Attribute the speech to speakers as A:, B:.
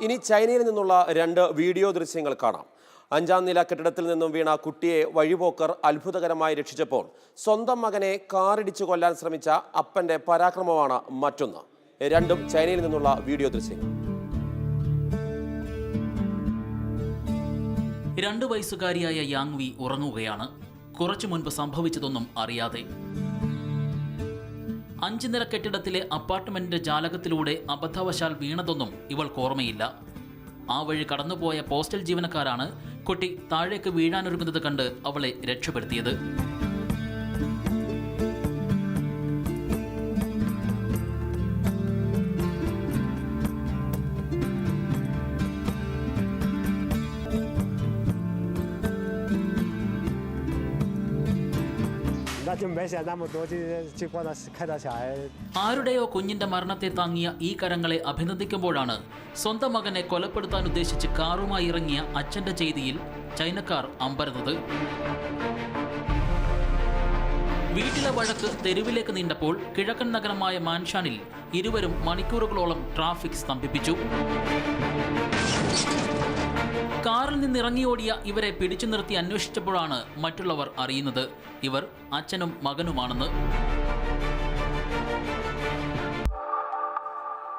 A: ഇനി ചൈനയിൽ നിന്നുള്ള 2 വീഡിയോ ദൃശ്യങ്ങൾ കാണാം. 5ാം നില കെട്ടിടത്തിൽ നിന്നും വീണ കുട്ടിയെ വഴിപോക്കർ അത്ഭുതകരമായി രക്ഷിച്ചപ്പോൾ സ്വന്തം മകനെ കാറിടിച്ചു കൊല്ലാൻ ശ്രമിച്ച അപ്പന്റെ പരാക്രമമാണ് മറ്റൊന്ന്. രണ്ടും ചൈനയിൽ നിന്നുള്ള വീഡിയോ ദൃശ്യങ്ങൾ.
B: 2 വയസ്സുകാരിയായ യാങ്വി ഉറങ്ങുകയാണ്. കുറച്ചു മുൻപ് സംഭവിച്ചതൊന്നും അറിയാതെ 5 നില കെട്ടിടത്തിലെ അപ്പാർട്ട്മെന്റിന്റെ ജാലകത്തിലൂടെ അബദ്ധവശാൽ വീണതൊന്നും ഇവൾക്ക് ഓർമ്മയില്ല. ആ വഴി കടന്നുപോയ പോസ്റ്റൽ ജീവനക്കാരാണ് കുട്ടി താഴേക്ക് വീഴാനൊരുങ്ങുന്നത് കണ്ട് അവളെ രക്ഷപ്പെടുത്തിയത്. ആരുടെയോ കുഞ്ഞിന്റെ മരണത്തെ താങ്ങിയ ഈ കരങ്ങളെ അഭിനന്ദിക്കുമ്പോഴാണ് സ്വന്തം മകനെ കൊലപ്പെടുത്താൻ ഉദ്ദേശിച്ച് കാറുമായി ഇറങ്ങിയ അച്ഛന്റെ ചെയ്തിയിൽ ചൈനക്കാർ അമ്പരന്നത്. വീട്ടിലെ വഴക്ക് തെരുവിലേക്ക് നീണ്ടപ്പോൾ കിഴക്കൻ നഗരമായ മാൻഷാനിൽ ഇരുവരും മണിക്കൂറുകളോളം ട്രാഫിക് സ്തംഭിപ്പിച്ചു. കാറിൽ നിന്നിറങ്ങിയോടിയ ഇവരെ പിടിച്ചു നിർത്തി അന്വേഷിച്ചപ്പോഴാണ് മറ്റുള്ളവർ അറിയുന്നത് ഇവർ അച്ഛനും മകനുമാണെന്ന്.